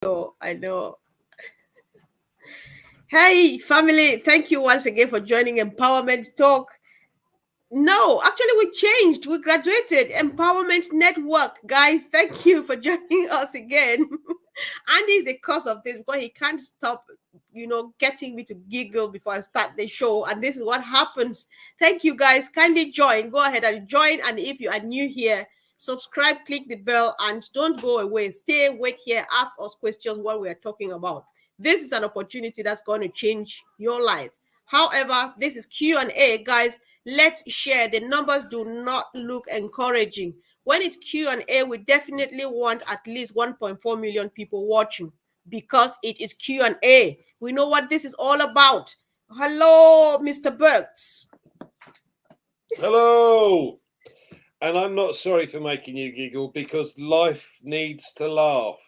know, I know. Hey, family, thank you once again for joining Empowerment Talk. No, actually, we changed. We graduated. Empowerment Network, guys. Thank you for joining us again. Andy is the cause of this because he can't stop, getting me to giggle before I start the show. And this is what happens. Thank you, guys. Kindly join. Go ahead and join. And if you are new here, subscribe, click the bell, and don't go away. Stay, wait here, ask us questions what we are talking about. This is an opportunity that's going to change your life. However, this is Q&A, guys. Let's share. The numbers do not look encouraging. When it's Q&A, we definitely want at least 1.4 million people watching because it is Q&A. We know what this is all about. Hello, Mr. Burks. Hello. And I'm not sorry for making you giggle because life needs to laugh.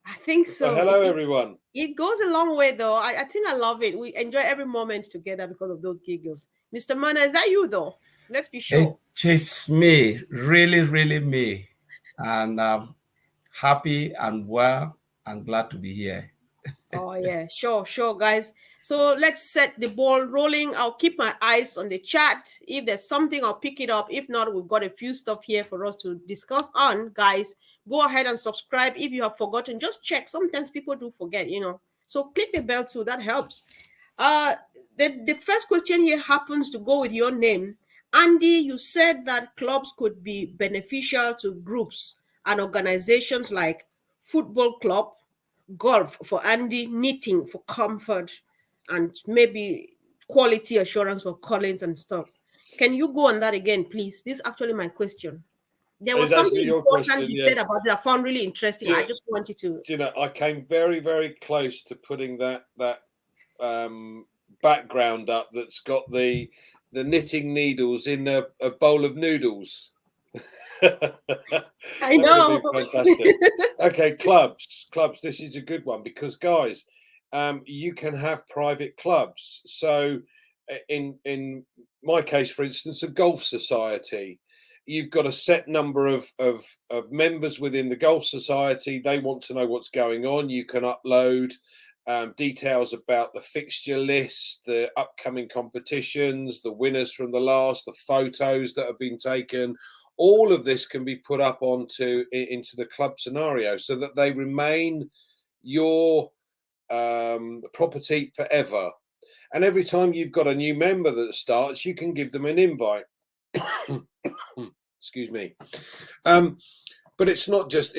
I think so. Hello, everyone. It goes a long way, though. I think I love it. We enjoy every moment together because of those giggles. Mr. Mana, is that you, though? Let's be sure. It is me, really, really me. And I'm happy and well and glad to be here. Oh, yeah, sure, guys. So let's set the ball rolling. I'll keep my eyes on the chat. If there's something, I'll pick it up. If not, we've got a few stuff here for us to discuss on, guys. Go ahead and subscribe. If you have forgotten, just check. Sometimes people do forget, So click the bell too. That helps. The first question here happens to go with your name. Andy, you said that clubs could be beneficial to groups and organizations like football club, golf for Andy, knitting for comfort, and maybe quality assurance for Collins and stuff. Can you go on that again, please? This is actually my question. There was something important you said about that I found really interesting. I just wanted to. I came very, very close to putting that background up that's got the knitting needles in a bowl of noodles. I know. Fantastic. Okay, clubs. This is a good one because, guys, you can have private clubs. So, in my case, for instance, a golf society. You've got a set number of members within the golf society. They want to know what's going on. You can upload details about the fixture list, the upcoming competitions, the winners from the last, the photos that have been taken. All of this can be put up into the club scenario so that they remain your property forever. And every time you've got a new member that starts, you can give them an invite. Excuse me. But it's not just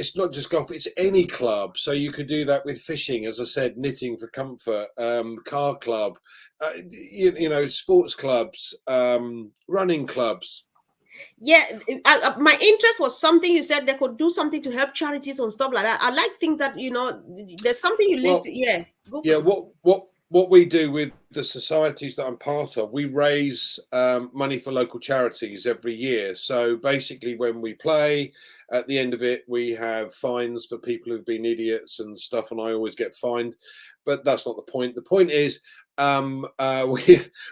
golf, it's any club. So you could do that with fishing, as I said, knitting for comfort, car club, sports clubs, running clubs. Yeah, my interest was something you said they could do something to help charities and stuff like that. I like things that there's something you linked to. Yeah, go for it. What we do with the societies that I'm part of, we raise money for local charities every year. So basically, when we play, at the end of it, we have fines for people who've been idiots and stuff, and I always get fined. But that's not the point. The point is,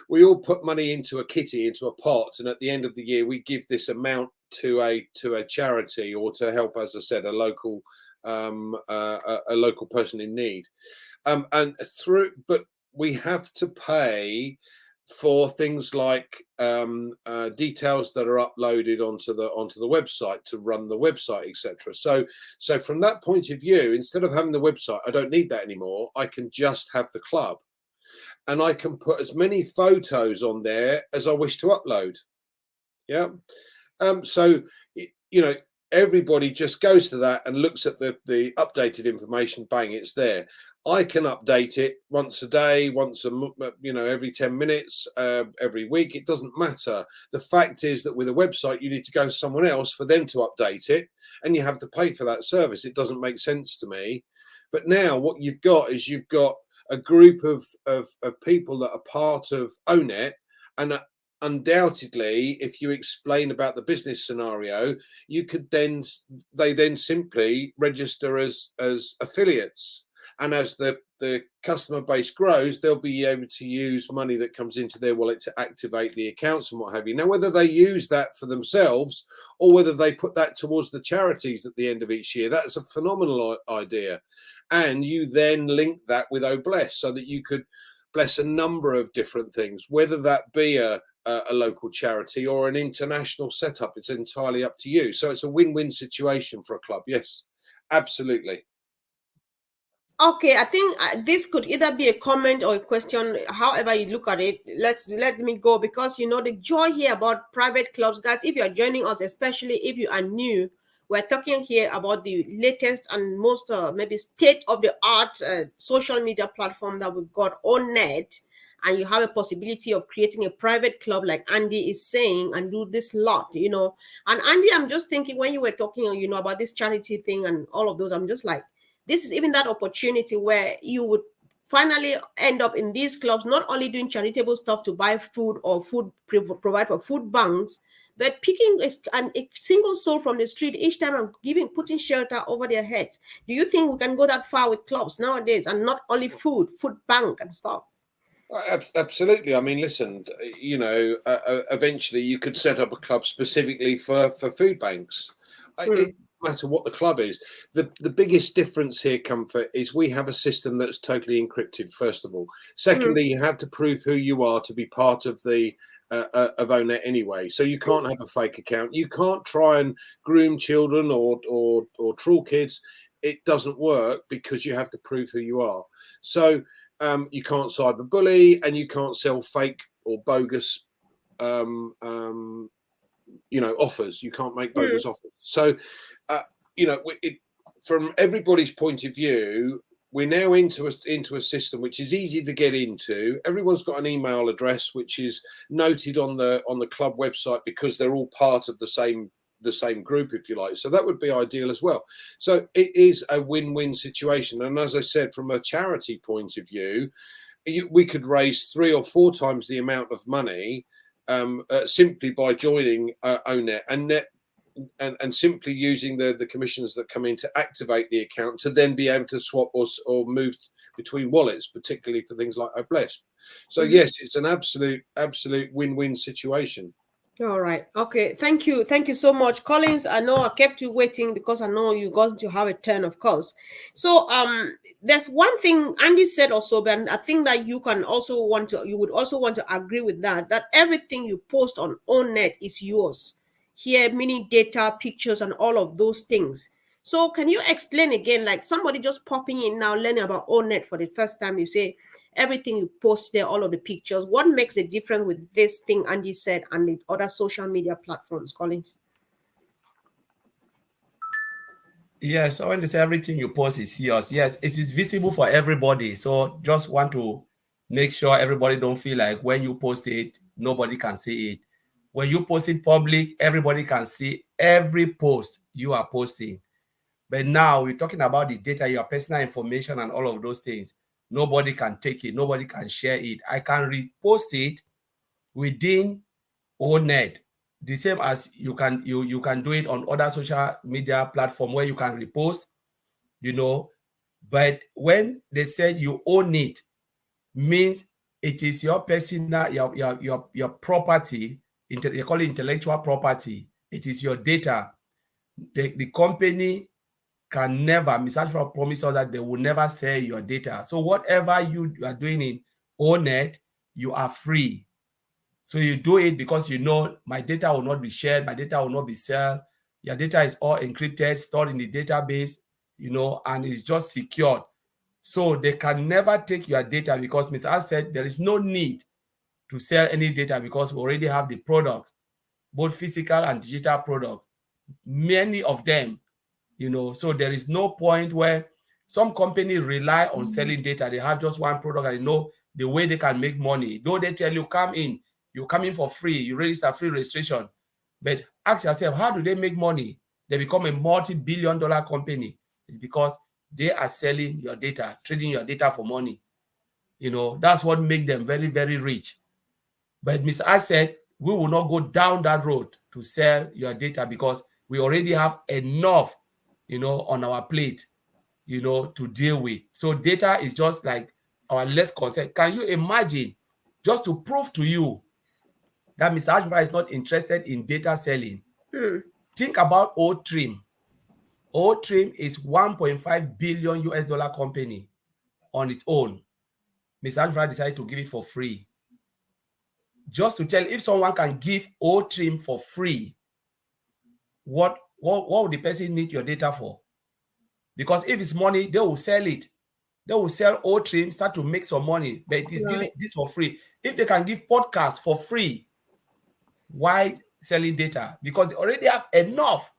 we all put money into a kitty, into a pot, and at the end of the year, we give this amount to a charity or to help, as I said, a local person in need. But we have to pay for things like details that are uploaded onto the website to run the website, etc. So from that point of view, instead of having the website, I don't need that anymore. I can just have the club, and I can put as many photos on there as I wish to upload. Yeah. So everybody just goes to that and looks at the updated information. Bang, it's there. I can update it once a day, every 10 minutes, every week. It doesn't matter. The fact is that with a website, you need to go to someone else for them to update it, and you have to pay for that service. It doesn't make sense to me. But now what you've got is you've got a group of people that are part of ONET, and undoubtedly, if you explain about the business scenario, they then simply register as affiliates. and as the customer base grows, they'll be able to use money that comes into their wallet to activate the accounts and what have you. Now, whether they use that for themselves or whether they put that towards the charities at the end of each year, that's a phenomenal idea. And you then link that with OBless so that you could bless a number of different things, whether that be a local charity or an international setup. It's entirely up to you. So it's a win-win situation for a club. Yes, absolutely. Okay, I think this could either be a comment or a question, however you look at it. Let me go, because the joy here about private clubs, guys. If you are joining us, especially if you are new, we're talking here about the latest and most maybe state of the art social media platform that we've got on net, and you have a possibility of creating a private club, like Andy is saying, and do this lot. And Andy, I'm just thinking, when you were talking, about this charity thing and all of those, I'm just like, this is even that opportunity where you would finally end up in these clubs, not only doing charitable stuff to buy food or provide for food banks, but picking a single soul from the street each time and putting shelter over their heads. Do you think we can go that far with clubs nowadays, and not only food bank and stuff? Absolutely. I mean, listen, eventually you could set up a club specifically for food banks. It, matter what the club is. The biggest difference here, Comfort, is we have a system that's totally encrypted, first of all. Secondly, you have to prove who you are to be part of the of ONET anyway. So you can't have a fake account. You can't try and groom children or troll kids. It doesn't work, because you have to prove who you are. So you can't cyberbully, and you can't sell fake or bogus offers. You can't make bogus offers. So from everybody's point of view, we're now into a system which is easy to get into. Everyone's got an email address which is noted on the club website, because they're all part of the same group, if you like. So that would be ideal as well. So it is a win-win situation. And as I said, from a charity point of view, we could raise 3 or 4 times the amount of money simply by joining ONET and simply using the commissions that come in to activate the account, to then be able to swap or move between wallets, particularly for things like OBless. So yes, it's an absolute win-win situation. All right. Okay. Thank you so much, Collins. I know I kept you waiting because I know you're going to have a turn, of course. So there's one thing Andy said also, but I think that you would also want to agree with that everything you post on ONET is yours here, meaning data, pictures, and all of those things. So can you explain again, like somebody just popping in now, learning about ONET for the first time, you say everything you post there, all of the pictures, what makes a difference with this thing Andy said and the other social media platforms, Collins? Yes, so when they say everything you post is yours, yes, it is visible for everybody. So just want to make sure everybody don't feel like when you post it, nobody can see it. When you post it public, everybody can see every post you are posting. But now we're talking about the data, your personal information and all of those things. Nobody can take it. Nobody can share it. I can repost it within ONET, the same as you can do it on other social media platform where you can repost, But when they said you own it, means it is your personal, your property. They call it intellectual property. It is your data. The company can never, Mr. promise us that they will never sell your data. So whatever you are doing in ONET, you are free. So you do it because my data will not be shared, my data will not be sold. Your data is all encrypted, stored in the database, and it's just secured. So they can never take your data, because Mr. A said there is no need to sell any data, because we already have the products, both physical and digital products, many of them. So there is no point where some companies rely on selling data. They have just one product and the way they can make money. Though they tell you, you come in for free, you register free registration. But ask yourself, how do they make money? They become a multi-billion-dollar company. It's because they are selling your data, trading your data for money. That's what makes them very, very rich. But Mr. A said, we will not go down that road to sell your data, because we already have enough on our plate, to deal with. So data is just like our less concern. Can you imagine, just to prove to you that Mr. Ashbra is not interested in data selling? Think about O-Trim. O-Trim is 1.5 billion US dollar company on its own. Mr. Ashbra decided to give it for free. Just to tell, if someone can give O-Trim for free, what would the person need your data for? Because if it's money, they will sell it. They will sell O-Trim, start to make some money, but it is giving this for free. If they can give podcasts for free, why selling data? Because they already have enough.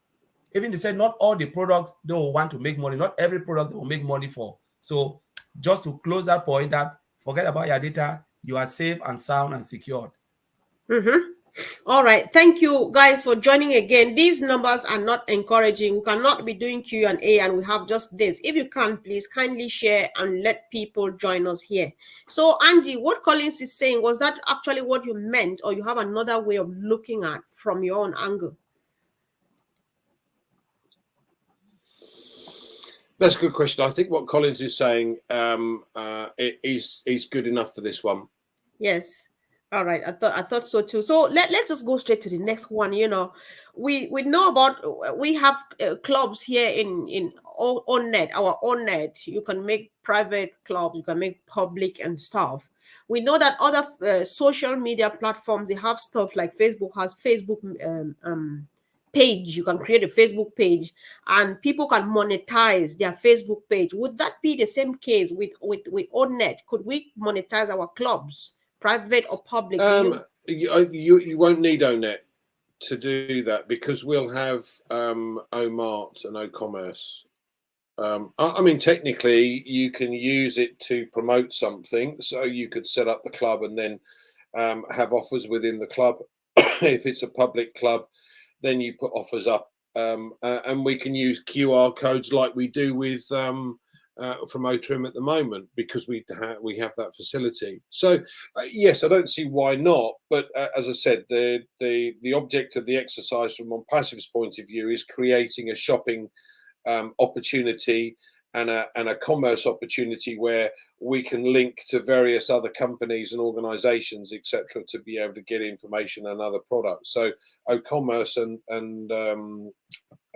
Even they said not all the products they will want to make money. Not every product they will make money for. So just to close that point, that forget about your data. You are safe and sound and secured. All right, thank you guys for joining again. These numbers are not encouraging. We cannot be doing Q&A and we have just this. If you can, please kindly share and let people join us here. So Andy, what Collins is saying, was that actually what you meant, or you have another way of looking at from your own angle? That's a good question. I think what Collins is saying is good enough for this one. Yes. All right. I thought so too. So let's just go straight to the next one. We know about, we have clubs here in OnNet, our OnNet. You can make private clubs, you can make public and stuff. We know that other social media platforms, they have stuff like Facebook has Facebook page. You can create a Facebook page and people can monetize their Facebook page. Would that be the same case with OnNet? Could we monetize our clubs, private or public? You won't need ONET to do that, because we'll have OMart and OCommerce. I mean, technically, you can use it to promote something. So you could set up the club and then have offers within the club. If it's a public club, then you put offers up, and we can use QR codes like we do with from O-Trim at the moment, because we have that facility. So yes, I don't see why not. But as I said, the object of the exercise from ONPASSIVE's point of view is creating a shopping opportunity and a commerce opportunity where we can link to various other companies and organizations, etc., to be able to get information and other products. So OCommerce and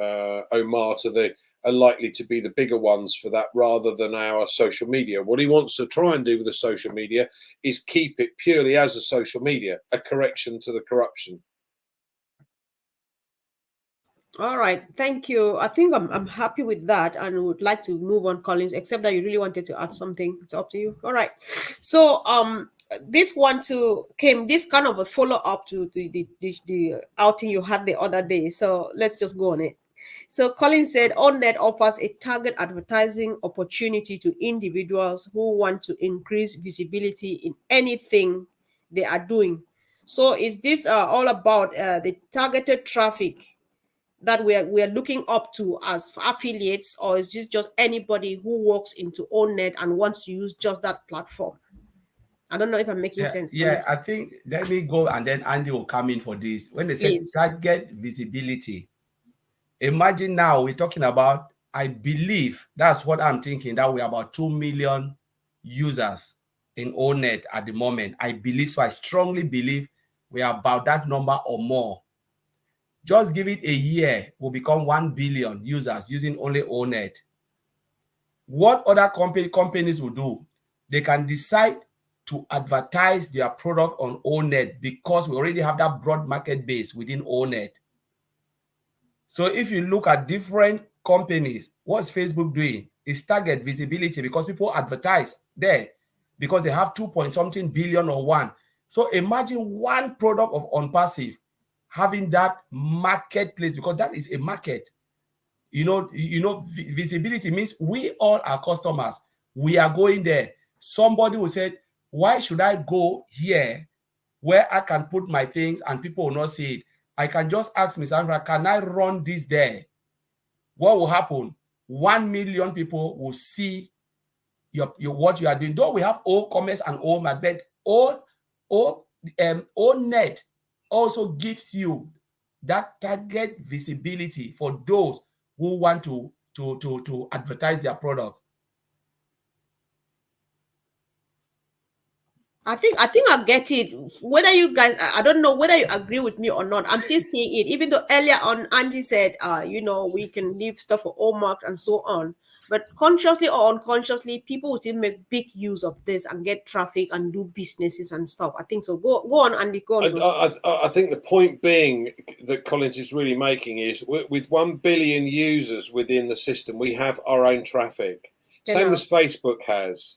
OMart are likely to be the bigger ones for that, rather than our social media. What he wants to try and do with the social media is keep it purely as a social media, a correction to the corruption. All right, thank you. I think I'm happy with that, and would like to move on, Collins, except that you really wanted to add something. It's up to you. All right. So this one too came, this kind of a follow-up to the outing you had the other day. So let's just go on it. So Collins said, OnNet offers a target advertising opportunity to individuals who want to increase visibility in anything they are doing. So is this all about the targeted traffic that we are looking up to as affiliates, or is this just anybody who walks into OnNet and wants to use just that platform? I don't know if I'm making sense. Yeah, I think, let me go and then Andy will come in for this. When they say target visibility, imagine now we're talking about, I believe that's what I'm thinking, that we're about 2 million users in OnNet at the moment. I believe, so I strongly believe we are about that number or more. Just give it a year, we'll become 1 billion users using only OnNet. What other companies will do, they can decide to advertise their product on OnNet, because we already have that broad market base within OnNet. So if you look at different companies, what's Facebook doing? Is target visibility, because people advertise there because they have 2-point-something billion or one. So imagine one product of ONPASSIVE having that marketplace, because that is a market. Visibility means we all are customers. We are going there. Somebody will say, why should I go here where I can put my things and people will not see it? I can just ask Ms. Andra, can I run this there? What will happen? 1 million people will see what you are doing. Though we have OCommerce and OMart, but OnNet also gives you that target visibility for those who want to to advertise their products. I think I get it. Whether you guys, I don't know whether you agree with me or not. I'm still seeing it. Even though earlier on Andy said, we can leave stuff for all marked and so on. But consciously or unconsciously, people will still make big use of this and get traffic and do businesses and stuff. I think so. Go on, Andy. Go on. I think the point being that Collins is really making is with 1 billion users within the system, we have our own traffic, same as Facebook has.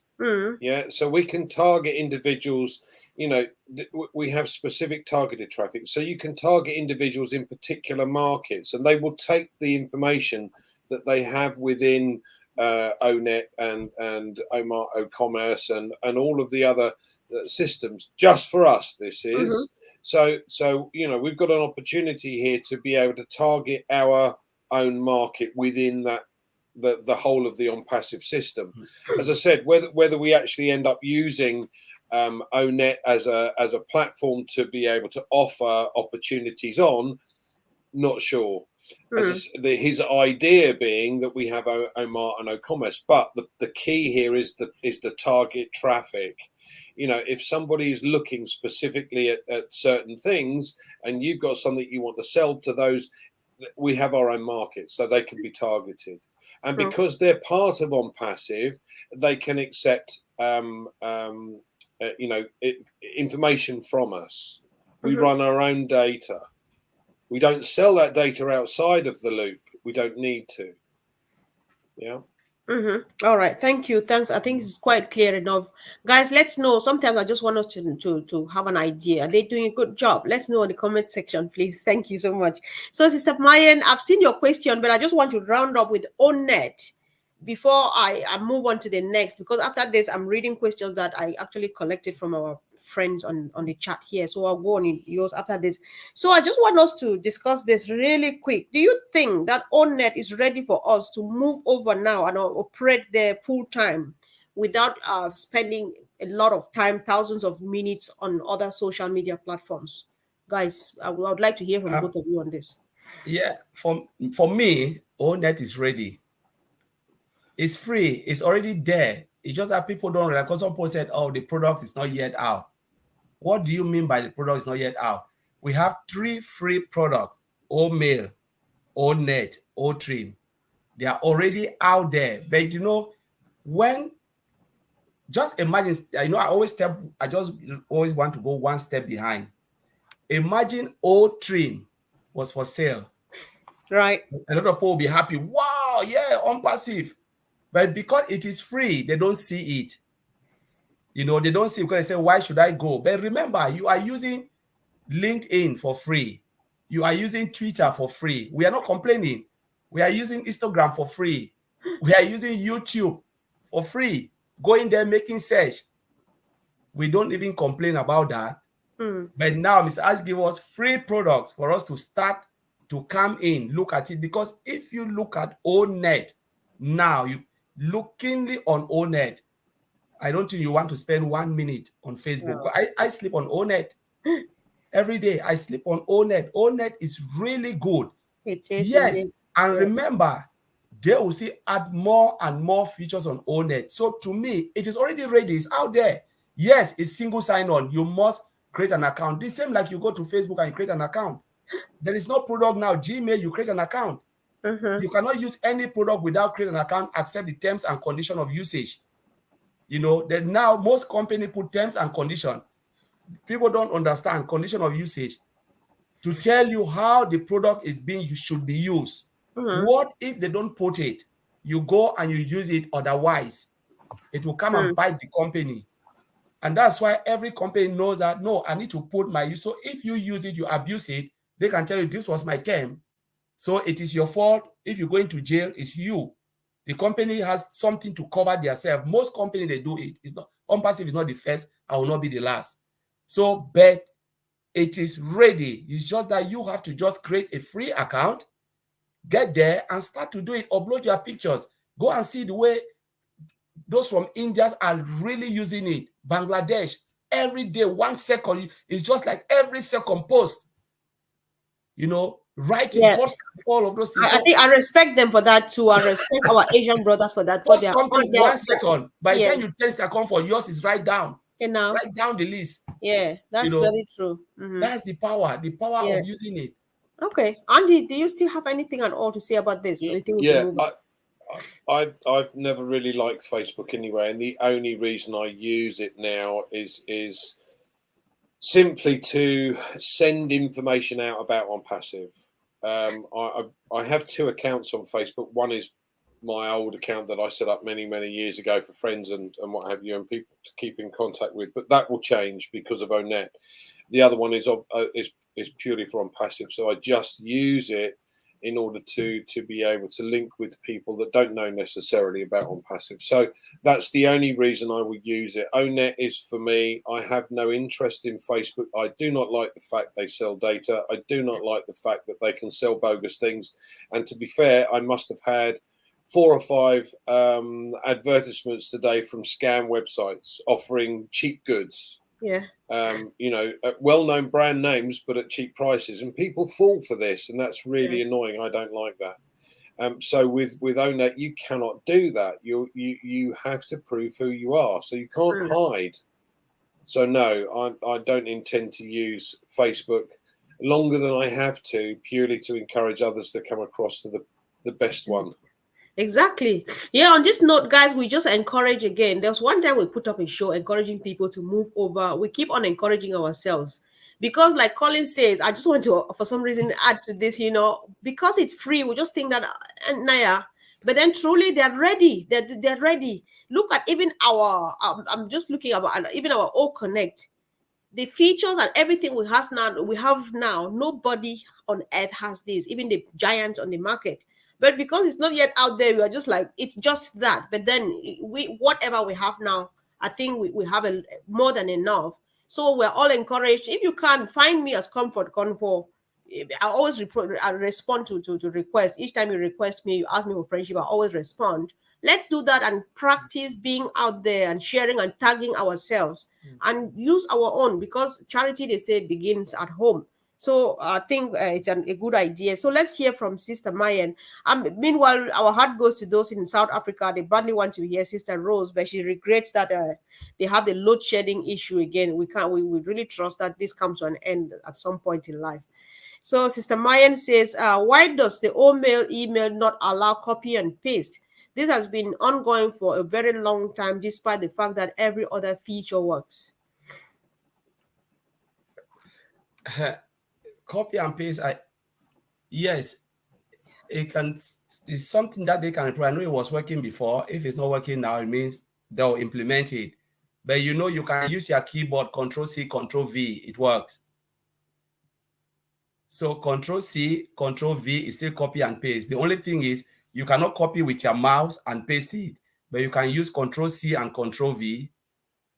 Yeah, so we can target individuals. We have specific targeted traffic, so you can target individuals in particular markets, and they will take the information that they have within ONET and OCommerce and all of the other systems just for us. This is so we've got an opportunity here to be able to target our own market within that the whole of the ONPASSIVE system. As I said, whether we actually end up using ONET as a platform to be able to offer opportunities on, not sure. His idea being that we have OMART and OCommerce, but the key here is the target traffic. If somebody is looking specifically at certain things and you've got something you want to sell to those, we have our own market, so they can be targeted. And because they're part of ONPASSIVE, they can accept information from us. We run our own data. We don't sell that data outside of the loop. We don't need to. Yeah. All right. Thank you. Thanks. I think it's quite clear enough. Guys, let's know. Sometimes I just want us to have an idea. Are they doing a good job? Let's know in the comment section, please. Thank you so much. So, Sister Mayan, I've seen your question, but I just want to round up with ONET before I move on to the next, because after this, I'm reading questions that I actually collected from our friends on the chat here. So I'll go on yours after this. So I just want us to discuss this really quick. Do you think that ONET is ready for us to move over now and operate there full time without spending a lot of time, thousands of minutes on other social media platforms? Guys, I would like to hear from both of you on this. Yeah, for me, ONET is ready. It's free. It's already there. It's just that people don't realize, because some people said, oh, the product is not yet out. What do you mean by the product is not yet out? We have 3 free products: OMail, ONET, OTrim. They are already out there. But just imagine, I just always want to go one step behind. Imagine OTrim was for sale. Right. A lot of people will be happy. Wow, yeah, ONPASSIVE. But because it is free, they don't see it. They don't see it because they say, why should I go? But remember, you are using LinkedIn for free. You are using Twitter for free. We are not complaining. We are using Instagram for free. We are using YouTube for free. Going there, making search. We don't even complain about that. But now Mr. Ash give us free products for us to start to come in, look at it. Because if you look at ONET now, you looking on ONET, I don't think you want to spend 1 minute on Facebook. No. I sleep on ONET every day. I sleep on ONET. ONET is really good. It is. Yes. And remember, they will still add more and more features on ONET. So to me, it is already ready. It's out there. Yes, it's single sign-on. You must create an account. The same like you go to Facebook and you create an account. There is no product now. Gmail, you create an account. You cannot use any product without creating an account except the terms and condition of usage. That now most companies put terms and condition. People don't understand condition of usage to tell you how the product should be used. What if they don't put it? You go and you use it, otherwise it will come and bite the company. And that's why every company knows that, no, I need to put my use. So if you use it, you abuse it, they can tell you this was my term. So it is your fault. If you go into jail, it's you. The company has something to cover themselves. Most companies, they do it. It's not ONPASSIVE is not the first. I will not be the last. So, but it is ready. It's just that you have to just create a free account, get there and start to do it. Upload your pictures. Go and see the way those from India are really using it. Bangladesh, every day, 1 second. It's just like every second post. writing Yeah. podcast, all of those things. I So think I respect them for that too. I respect our Asian brothers for that. post They are something on their, 1 second. By the yeah, time you 10 seconds for yours is right down. you know, Write down the list. yeah, that's very true. That's the power Yeah. of using it. Okay, Andy, do you still have anything at all to say about this? Or you think we should Yeah, move on? I've never really liked Facebook anyway, and the only reason I use it now is simply to send information out about ONPASSIVE. I have 2 accounts on Facebook. One is my old account that I set up many years ago for friends and what have you, and people to keep in contact with. But that will change because of ONET. The other one is purely for ONPASSIVE, so I just use it in order to be able to link with people that don't know necessarily about ONPASSIVE. So that's the only reason I would use it. ONET is for me. I have no interest in Facebook. I do not like the fact they sell data. I do not like the fact that they can sell bogus things. And to be fair, I must have had 4 or 5 advertisements today from scam websites offering cheap goods. Yeah. Well-known brand names, but at cheap prices, and people fall for this, and that's really annoying. I don't like that. So with ONET, you cannot do that. You have to prove who you are, so you can't hide. So no, I don't intend to use Facebook longer than I have to, purely to encourage others to come across to the best one. Exactly. Yeah, on this note, guys, we just encourage again. There was one time we put up a show encouraging people to move over. We keep on encouraging ourselves because, like Colin says, I just want to, for some reason, add to this, because it's free. We just think that, Naya, but then truly they're ready. They're ready. Look at even our, I'm just looking at even our O Connect. The features and everything we have now, nobody on earth has this, even the giants on the market. But because it's not yet out there, we are just like, it's just that. But then whatever we have now, I think we have more than enough. So we're all encouraged. If you can find me as Comfort Convo, I always respond to requests. Each time you request me, you ask me for friendship, I always respond. Let's do that and practice being out there and sharing and tagging ourselves and use our own, because charity, they say, begins at home. So I think it's a good idea. So let's hear from Sister Mayan. Meanwhile, our heart goes to those in South Africa. They badly want to hear Sister Rose, but she regrets that they have the load shedding issue again. We really trust that this comes to an end at some point in life. So Sister Mayan says, why does the email not allow copy and paste? This has been ongoing for a very long time, despite the fact that every other feature works. Copy and paste, yes, it's something that they can improve. I know it was working before. If it's not working now, it means they'll implement it. But you can use your keyboard, Control-C, Control-V, it works. So Control-C, Control-V is still copy and paste. The only thing is you cannot copy with your mouse and paste it, but you can use Control-C and Control-V.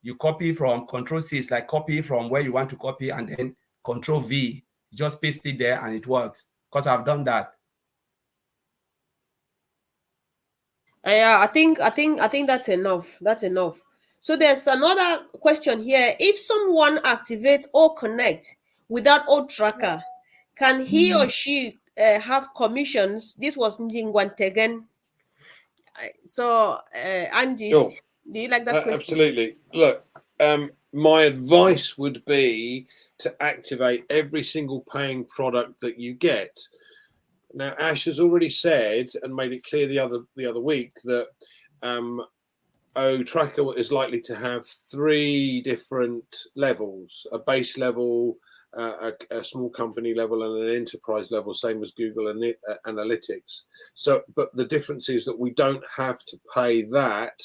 You copy from Control-C, it's like copy from where you want to copy, and then Control-V, just paste it there and it works, because I've done that. Yeah, I think that's enough. That's enough. So there's another question here. If someone activates or connect without O tracker, can he or she have commissions? This was Ngwantegen. So Angie, Sure. do you like that question? Absolutely. Look, my advice would be to activate every single paying product that you get. Now, Ash has already said and made it clear the other week that O Tracker is likely to have 3 different levels: a base level, a small company level, and an enterprise level, same as Google Analytics. So, but the difference is that we don't have to pay that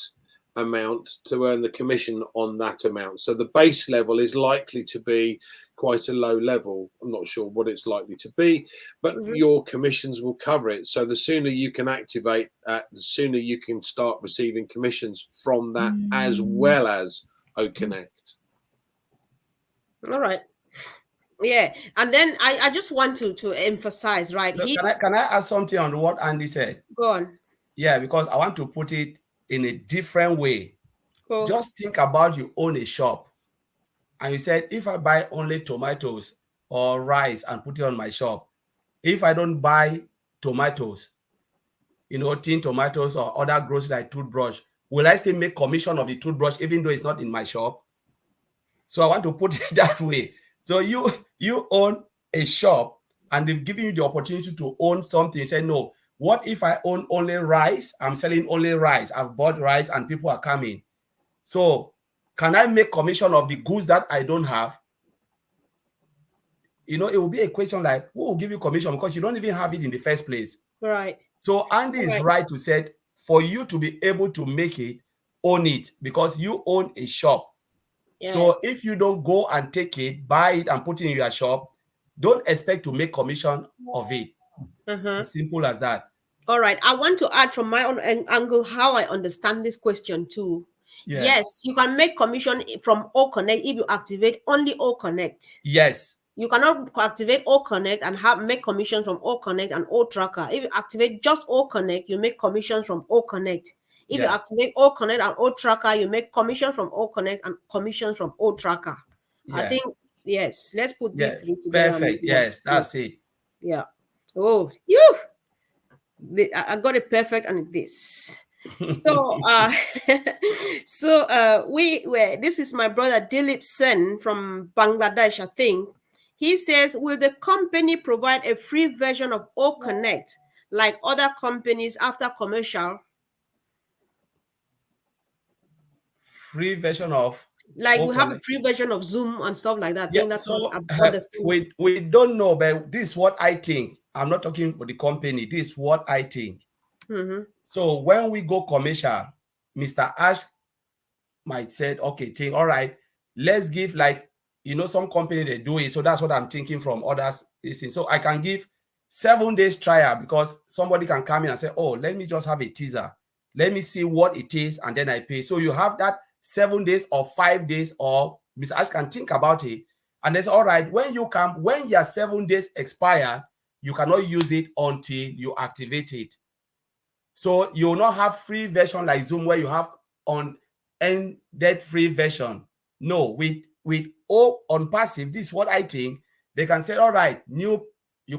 amount to earn the commission on that amount. So the base level is likely to be quite a low level. I'm not sure what it's likely to be, but your commissions will cover it. So the sooner you can activate that, the sooner you can start receiving commissions from that, as well as O Connect. All right. Yeah, and then I just want to emphasize, right? Look, can I add something on what Andy said? Go on. Yeah, because I want to put it in a different way. Cool. Just think about, you own a shop, and you said, if I buy only tomatoes or rice and put it on my shop, if I don't buy tomatoes, tin tomatoes or other groceries like toothbrush, will I still make commission of the toothbrush even though it's not in my shop? So I want to put it that way. So you own a shop and they've given you the opportunity to own something. You say, no, what if I own only rice? I'm selling only rice. I've bought rice and people are coming. So can I make commission of the goods that I don't have? It will be a question like, who will give you commission? Because you don't even have it in the first place. Right. So Andy is right to say, for you to be able to make it, own it, because you own a shop. Yeah. So if you don't go and take it, buy it and put it in your shop, don't expect to make commission of it. It's simple as that. All right. I want to add from my own angle how I understand this question too. Yeah. Yes, you can make commission from O Connect if you activate only O Connect. Yes. You cannot activate O Connect and make commissions from O Connect and O Tracker. If you activate just O Connect, you make commissions from O Connect. If you activate O Connect and O Tracker, you make commissions from O Connect and commissions from O Tracker. Yeah. I think, yes, let's put these three together. Perfect. Yes, that's it. Yeah. Oh, I got it perfect on this. So this is my brother Dilip Sen from Bangladesh, I think. He says, will the company provide a free version of O Connect like other companies after commercial? Free version of? Like we have a free version of Zoom and stuff like that. Yeah, so we don't know, but this is what I think. I'm not talking for the company. This is what I think. So when we go commercial, Mr. Ash might say, okay, all right, let's give some company they do it. So that's what I'm thinking from others. So I can give 7 days trial because somebody can come in and say, oh, let me just have a teaser. Let me see what it is and then I pay. So you have that 7 days or 5 days, or Mr. Ash can think about it. And it's all right. When your 7 days expire, you cannot use it until you activate it. So you will not have free version like Zoom where you have ended free version. No, with ONPASSIVE, this is what I think. They can say, all right, you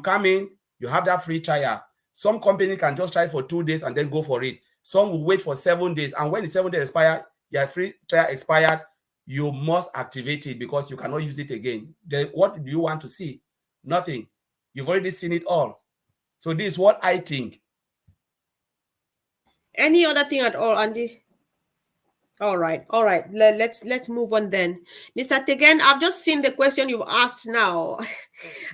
come in, you have that free trial. Some company can just try for 2 days and then go for it. Some will wait for 7 days. And when the 7 days expire, your free trial expired, you must activate it because you cannot use it again. Then what do you want to see? Nothing. You've already seen it all. So this is what I think. Any other thing at all, Andy? All right. Let's move on then. Mr. Tegen, I've just seen the question you've asked now.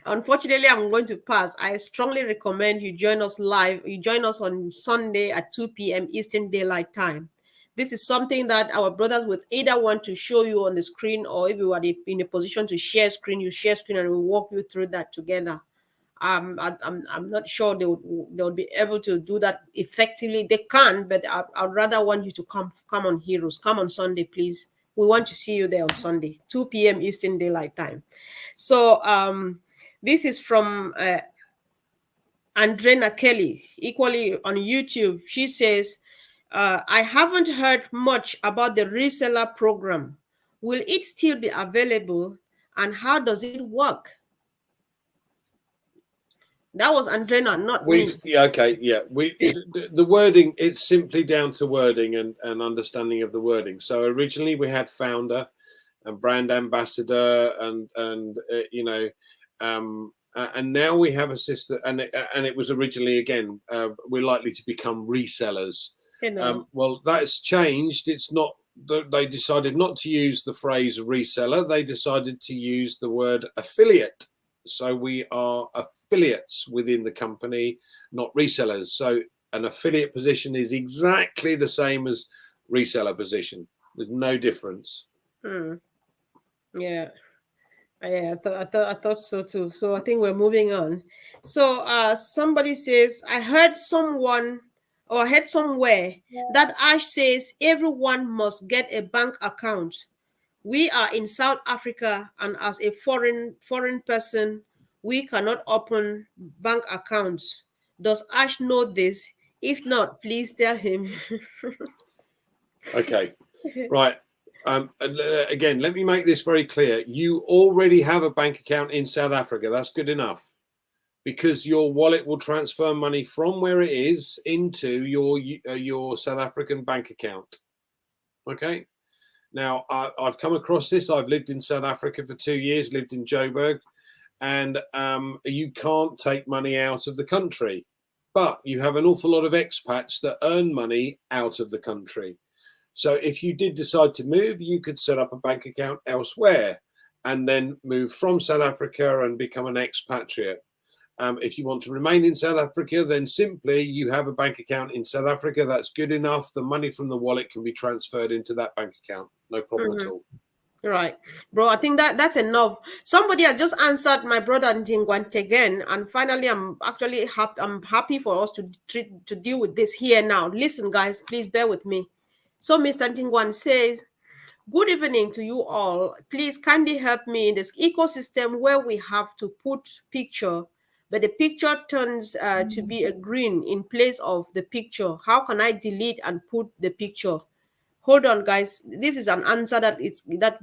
Unfortunately, I'm going to pass. I strongly recommend you join us live. You join us on Sunday at 2 p.m. Eastern Daylight Time. This is something that our brothers would either want to show you on the screen, or if you are in a position to share screen, you share screen and we'll walk you through that together. I'm not sure they would be able to do that effectively. They can, but I'd rather want you to come on Heroes. Come on Sunday, please. We want to see you there on Sunday, 2 p.m. Eastern Daylight Time. So this is from Andrena Kelly, equally on YouTube. She says, I haven't heard much about the reseller program. Will it still be available, and how does it work? That was Andrena, not me. Yeah, okay, yeah. The wording, it's simply down to wording and understanding of the wording. So originally we had founder and brand ambassador and now we have a system, and it was originally, again, we're likely to become resellers. Well, that's changed. It's not. They decided not to use the phrase reseller. They decided to use the word affiliate. So we are affiliates within the company, not resellers. So an affiliate position is exactly the same as reseller position. There's no difference. Yeah. I thought so too. So I think we're moving on. So somebody says, I heard somewhere that Ash says everyone must get a bank account. We are in South Africa, and as a foreign person, we cannot open bank accounts. Does Ash know this? If not, please tell him. Okay, right. Again, let me make this very clear. You already have a bank account in South Africa. That's good enough. because your wallet will transfer money from where it is into your South African bank account. Okay. Now, I've come across this. I've lived in South Africa for 2 years, lived in Joburg, and you can't take money out of the country. But you have an awful lot of expats that earn money out of the country. So if you did decide to move, you could set up a bank account elsewhere and then move from South Africa and become an expatriate. If you want to remain in South Africa, then simply you have a bank account in South Africa. That's good enough. The money from the wallet can be transferred into that bank account. No problem at all. Right, bro. I think that's enough. Somebody has just answered my brother Ntingwante again, and finally, I'm actually happy. I'm happy for us to deal with this here now. Listen, guys, please bear with me. So, Mr. Ntingwan says, "Good evening to you all. Please kindly help me in this ecosystem where we have to put picture, but the picture turns to be a green in place of the picture. How can I delete and put the picture?" Hold on, guys. This is an answer that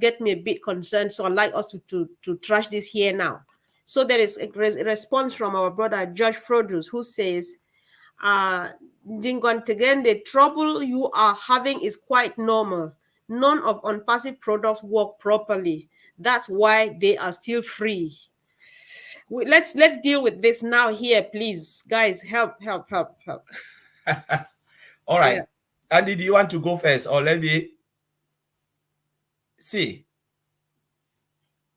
gets me a bit concerned. So I'd like us to trash this here now. So there is a response from our brother Judge Frodus, who says, again, the trouble you are having is quite normal. None of ONPASSIVE products work properly. That's why they are still free. Let's deal with this now here, please. Guys, help. All right. Yeah. Andy, do you want to go first, or let me see?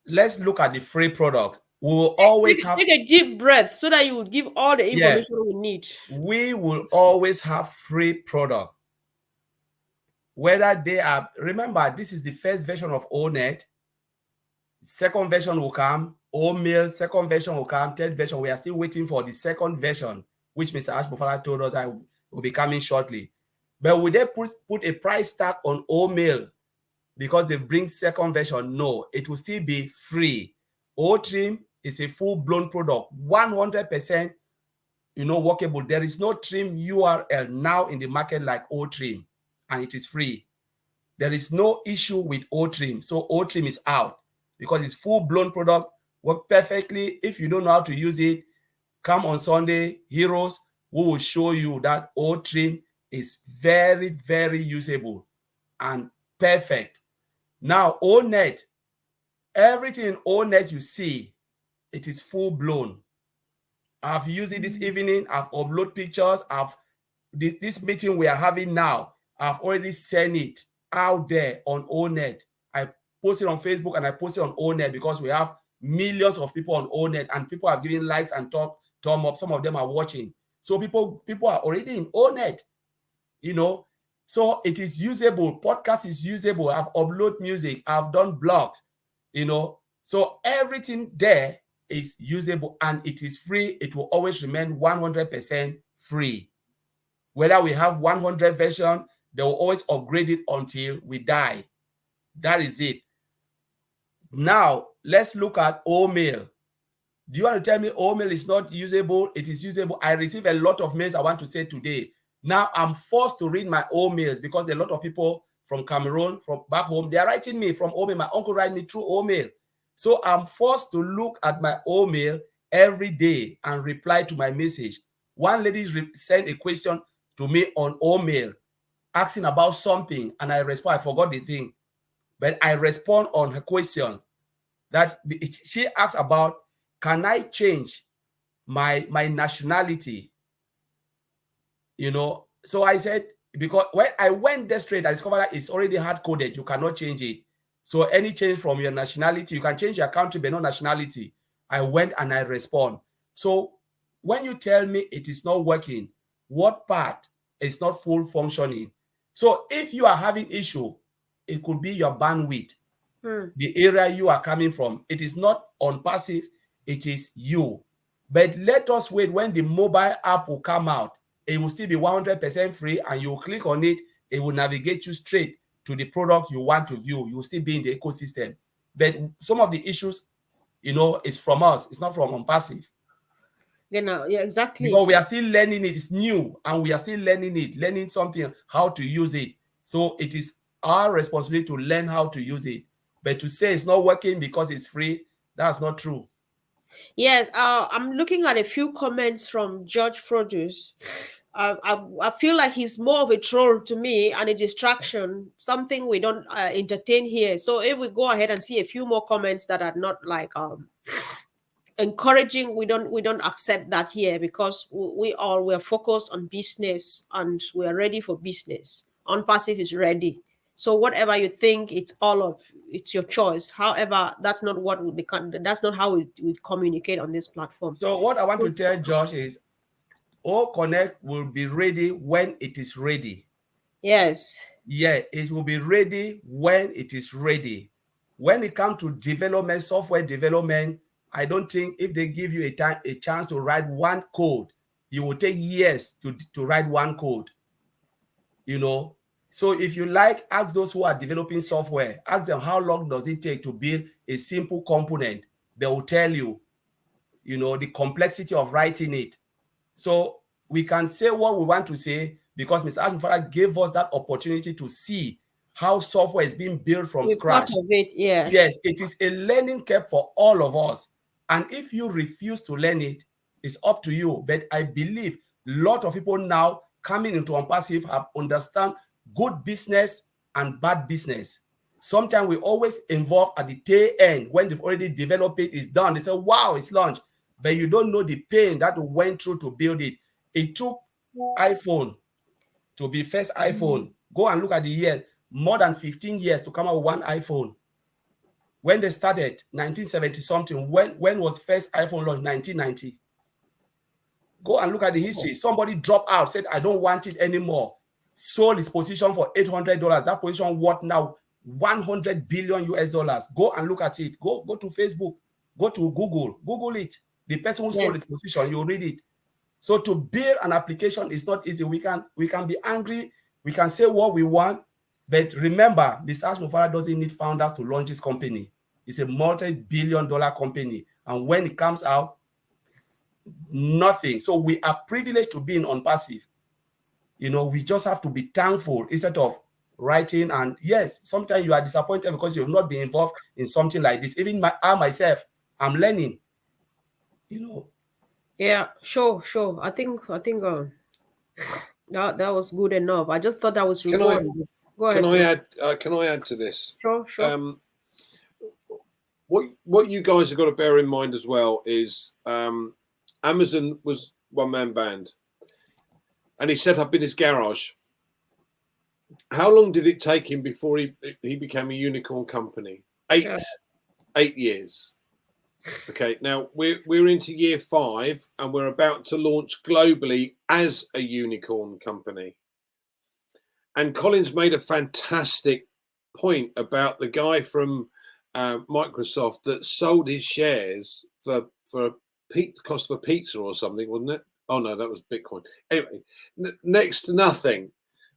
Let's look at the free product. We will always take a deep breath so that you will give all the information we need. We will always have free products. Whether they are, remember, this is the first version of ONET. Second version will come, OMail, second version will come, third version. We are still waiting for the second version, which Mr. Ashbofara told us will be coming shortly. But will they put a price tag on OMail because they bring second version? No, it will still be free. OTrim is a full-blown product, 100%, workable. There is no trim URL now in the market like OTrim, and it is free. There is no issue with OTrim, so OTrim is out because it's full-blown product, work perfectly. If you don't know how to use it, come on Sunday, Heroes, we will show you that OTrim is very, very usable and perfect. Now, ONET, everything in ONET you see, it is full-blown. I've used it this evening. I've uploaded pictures. This meeting we are having now, I've already sent it out there on ONET. I posted on Facebook and I posted on ONET because we have millions of people on ONET and people are giving likes and thumb up. Some of them are watching. So people are already in ONET. So it is usable. Podcast is usable. I've uploaded music. I've done blogs, So everything there is usable and it is free. It will always remain 100% free. Whether we have 100 version, they will always upgrade it until we die. That is it. Now, let's look at OMail. Do you want to tell me OMail is not usable? It is usable. I receive a lot of mails I want to say today. Now I'm forced to read my OMails because a lot of people from Cameroon, from back home, they are writing me from OMail. My uncle writes me through OMail. So I'm forced to look at my OMail every day and reply to my message. One lady sent a question to me on OMail asking about something and I respond. I forgot the thing, but I respond on her question that she asked about, can I change my nationality? So I said, because when I went there straight, I discovered that it's already hard-coded. You cannot change it. So any change from your nationality, you can change your country, but no nationality. I went and I respond. So when you tell me it is not working, what part is not full functioning? So if you are having issue, it could be your bandwidth, the area you are coming from. It is not ONPASSIVE, it is you. But let us wait when the mobile app will come out. It will still be 100% free and you will click on it. It will navigate you straight to the product you want to view. You will still be in the ecosystem. But some of the issues, is from us. It's not from ONPASSIVE. Yeah, exactly. Because we are still learning it. It's new and we are still learning it, learning something, how to use it. So it is our responsibility to learn how to use it. But to say it's not working because it's free, that's not true. Yes, I'm looking at a few comments from George Produce. I feel like he's more of a troll to me and a distraction, something we don't entertain here. So if we go ahead and see a few more comments that are not like encouraging, we don't accept that here, because we're focused on business and we're ready for business. On passive is ready. So whatever you think, it's your choice. However, that's not what that's not how we communicate on this platform. So what I want to tell Josh is, O Connect will be ready when it is ready. Yes. Yeah, it will be ready when it is ready. When it comes to development, software development, I don't think if they give you a chance to write one code, you will take years to write one code. You know, so if you like, ask those who are developing software, ask them how long does it take to build a simple component. They will tell you, you know, the complexity of writing it. So we can say what we want to say because Mr. Ashmufara gave us that opportunity to see how software is being built from We're part scratch. of it, yeah. Yes, it is a learning curve for all of us. And if you refuse to learn it, it's up to you. But I believe a lot of people now coming into ONPASSIVE have understand good business and bad business. Sometimes we always involve at the tail end when they've already developed it, it's done. They say, wow, it's launched. But you don't know the pain that we went through to build it. It took iPhone to be first iPhone. Go and look at the year. More than 15 years to come out with one iPhone. When they started, 1970 something, when was first iPhone launched? 1990. Go and look at the history. Somebody dropped out, said, I don't want it anymore. Sold his position for $800. That position worth now 100 billion US dollars. Go and look at it. Go to Facebook. Go to Google. Google it. The person who sold his position, you read it. So to build an application is not easy. We can be angry. We can say what we want. But remember, Mr. Ashmufara doesn't need founders to launch his company. It's a multi-billion-dollar company. And when it comes out, nothing. So we are privileged to be in ONPASSIVE. You know, we just have to be thankful instead of writing. And yes, sometimes you are disappointed because you've not been involved in something like this. Even I myself, I'm learning, you know. Yeah, sure. I think that was good enough. I just thought that was recorded. Go ahead. Can I add to this? Sure. What you guys have got to bear in mind as well is Amazon was one-man band, and he set up in his garage. How long did it take him before he became a unicorn company? 8 years. Okay, now we're into year 5, and we're about to launch globally as a unicorn company. And Colin's made a fantastic point about the guy from Microsoft that sold his shares for cost of a pizza or something, wasn't it? Oh no, that was Bitcoin. Anyway, next to nothing,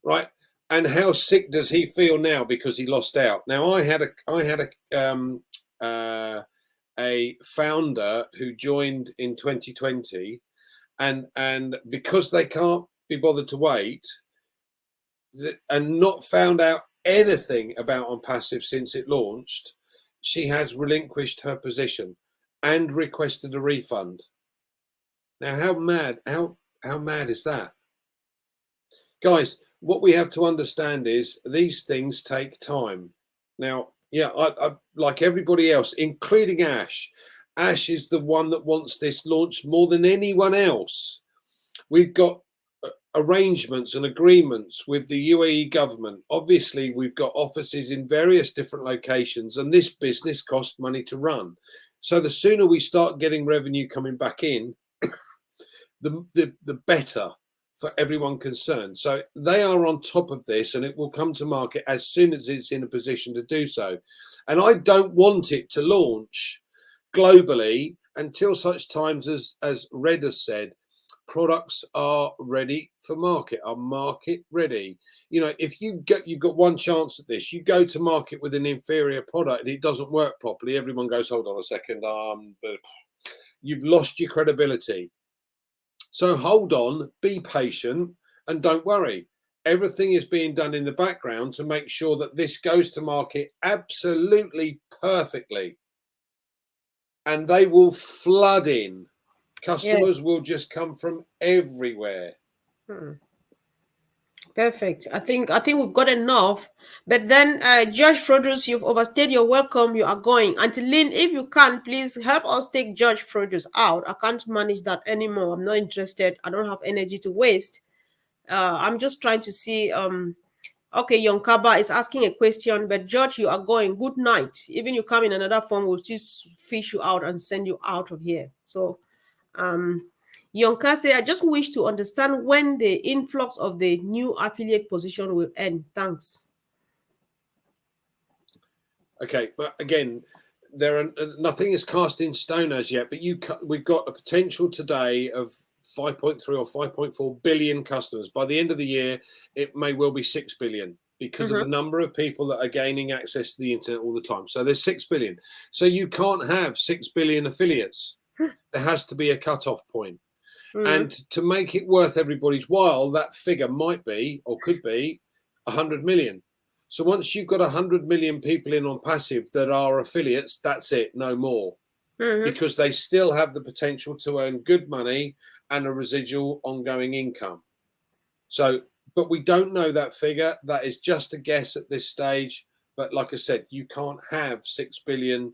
right? And how sick does he feel now because he lost out? Now I had a founder who joined in 2020, and because they can't be bothered to wait and not found out anything about ONPASSIVE since it launched, she has relinquished her position and requested a refund. Now, how mad is that? Guys, what we have to understand is these things take time. Now, yeah, I like everybody else, including Ash. Ash is the one that wants this launched more than anyone else. We've got arrangements and agreements with the UAE government. Obviously, we've got offices in various different locations, and this business costs money to run. So the sooner we start getting revenue coming back in, the better for everyone concerned. So they are on top of this, and it will come to market as soon as it's in a position to do so. And I don't want it to launch globally until such times as Red has said, products are ready for market, are market ready. You know, if you've got one chance at this, you go to market with an inferior product and it doesn't work properly, everyone goes, hold on a second, you've lost your credibility. So hold on, be patient, and don't worry. Everything is being done in the background to make sure that this goes to market absolutely perfectly. and they will flood in. Customers Yes. will just come from everywhere. Perfect. I think we've got enough. But then, Judge Frodus, you've overstayed your welcome. You are going. Auntie Lynn, if you can, please help us take Judge Frodus out. I can't manage that anymore. I'm not interested. I don't have energy to waste. I'm just trying to see. Okay, Yonkaba is asking a question, but Judge, you are going. Good night. Even you come in another form, we'll just fish you out and send you out of here. So, Yonka say, I just wish to understand when the influx of the new affiliate position will end. Thanks. Okay, but again, there are nothing is cast in stone as yet. But we've got a potential today of 5.3 or 5.4 billion customers. By the end of the year, it may well be 6 billion because of the number of people that are gaining access to the internet all the time. So there's 6 billion. So you can't have 6 billion affiliates. There has to be a cutoff point. And to make it worth everybody's while, that figure might be or could be 100 million. So once you've got 100 million people in ONPASSIVE that are affiliates, that's it, no more. Because they still have the potential to earn good money and a residual ongoing income. So, but we don't know that figure. That is just a guess at this stage. But like I said, you can't have 6 billion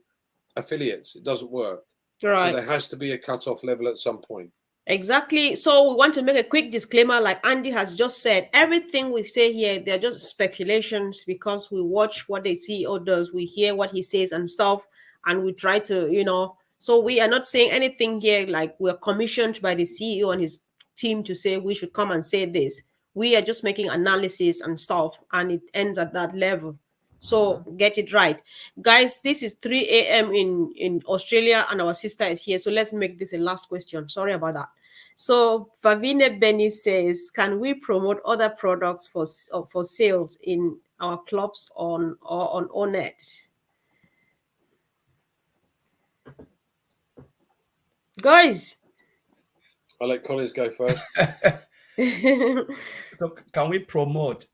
affiliates. It doesn't work. Right. So there has to be a cutoff level at some point. Exactly. So we want to make a quick disclaimer, like Andy has just said. Everything we say here, they're just speculations because we watch what the CEO does, we hear what he says and stuff, and we try to. So we are not saying anything here like we're commissioned by the CEO and his team to say we should come and say this. We are just making analysis and stuff, and it ends at that level. So get it right. Guys, this is 3 a.m. in Australia, and our sister is here. So let's make this a last question. Sorry about that. So Favine Benny says, can we promote other products for sales in our clubs or on ONET? Guys. I'll let Collins go first. So can we promote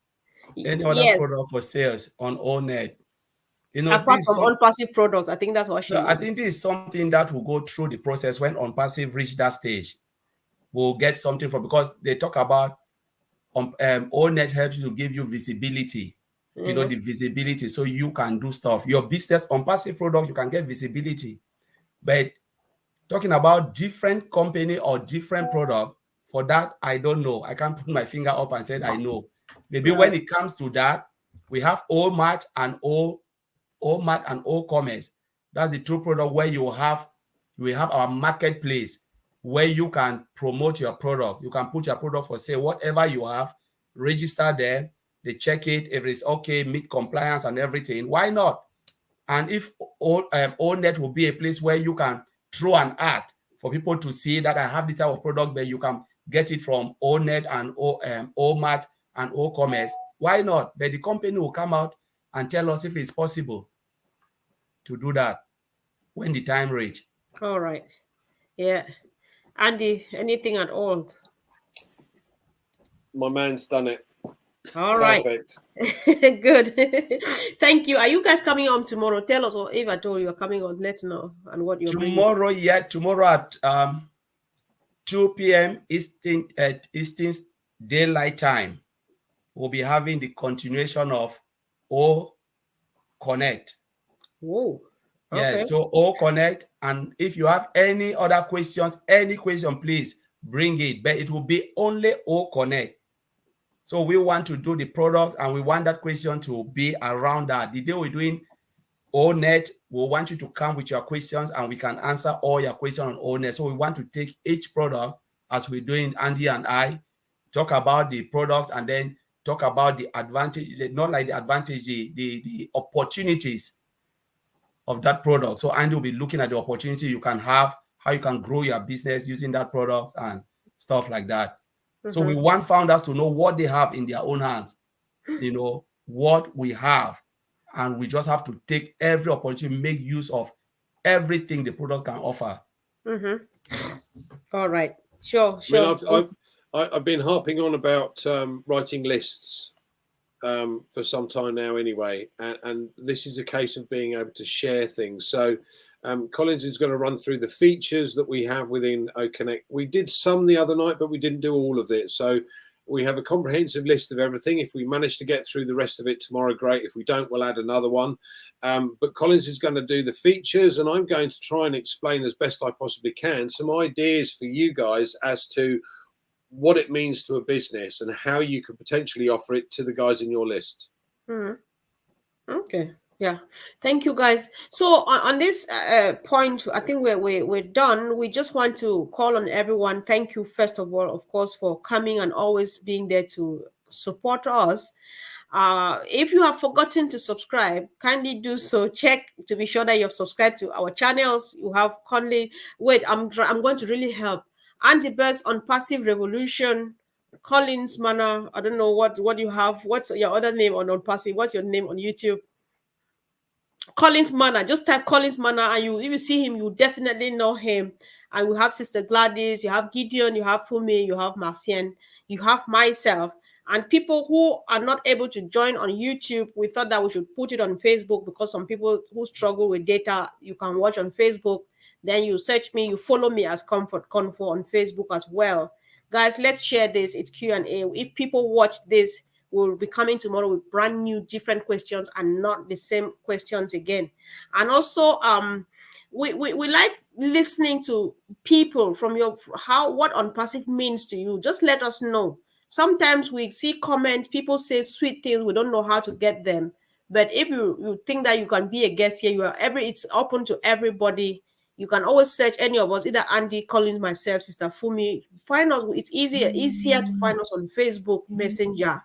any other product for sales on ONET? Apart from ONPASSIVE products, I think that's what she means. I think this is something that will go through the process when ONPASSIVE reach that stage. We'll get something from, because they talk about ONET helps you to give you visibility. The visibility, so you can do stuff. Your business ONPASSIVE product, you can get visibility. But talking about different company or different product, for that, I don't know. I can't put my finger up and say I know. Maybe when it comes to that, we have OMAT and OMAT and OCommerce. That's the two product where we have our marketplace where you can promote your product. You can put your product for sale, whatever you have, register there, they check it, if it's okay, meet compliance and everything, why not? And if ONET will be a place where you can throw an ad for people to see that I have this type of product, but you can get it from ONET and OMAT and OCommerce, why not? But the company will come out and tell us if it's possible to do that when the time reach. All right. Yeah. Andy, anything at all? My man's done it. All right. Perfect. Good. Thank you. Are you guys coming on tomorrow? Tell us, or if at all you're coming on, let's know and what you're tomorrow. bringing. Yeah, tomorrow at 2 p.m. Eastern Daylight Time, we'll be having the continuation of O Connect. Whoa. Okay. Yeah, so O Connect, and if you have any other questions, please bring it, but it will be only O Connect. So we want to do the products, and we want that question to be around that. The day we're doing ONET, we want you to come with your questions, and we can answer all your questions on ONET. So we want to take each product, as we're doing, Andy and I, talk about the products, and then talk about the advantage, not like the advantage, the opportunities of that product. So Andy will be looking at the opportunity you can have, how you can grow your business using that product and stuff like that. So we want founders to know what they have in their own hands, what we have, and we just have to take every opportunity, make use of everything the product can offer. All right. Sure. I've been harping on about writing lists for some time now anyway, and this is a case of being able to share things. So Collins is going to run through the features that we have within OConnect. We did some the other night, but we didn't do all of it. So we have a comprehensive list of everything. If we manage to get through the rest of it tomorrow, great. If we don't, we'll add another one. But Collins is going to do the features, and I'm going to try and explain as best I possibly can some ideas for you guys as to what it means to a business and how you could potentially offer it to the guys in your list. Okay. Yeah, thank you guys. So on this point, I think we're done. We just want to call on everyone. Thank you first of all, of course, for coming and always being there to support us. If you have forgotten to subscribe, kindly do so. Check to be sure that you've subscribed to our channels. You have kindly wait. I'm going to really help. Andy Berg's on Passive Revolution. Collins Manor. I don't know what you have. What's your other name on Passive? What's your name on YouTube? Collins Manor. Just type Collins Manor, and if you see him, you definitely know him. And we have Sister Gladys, you have Gideon, you have Fumi, you have Marcian, you have myself. And people who are not able to join on YouTube, we thought that we should put it on Facebook, because some people who struggle with data, you can watch on Facebook. Then you search me, you follow me as Comfort Convo on Facebook as well. Guys, let's share this. It's Q&A. If people watch this, we'll be coming tomorrow with brand new, different questions and not the same questions again. And also, we like listening to people from what ONPASSIVE means to you. Just let us know. Sometimes we see comments, people say sweet things, we don't know how to get them. But if you think that you can be a guest here, it's open to everybody. You can always search any of us, either Andy, Collins, myself, Sister Fumi. Find us. It's easier to find us on Facebook Messenger.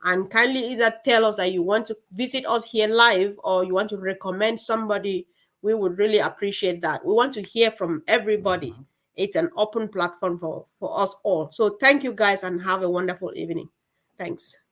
And kindly either tell us that you want to visit us here live, or you want to recommend somebody. We would really appreciate that. We want to hear from everybody. It's an open platform for us all. So thank you guys, and have a wonderful evening. Thanks.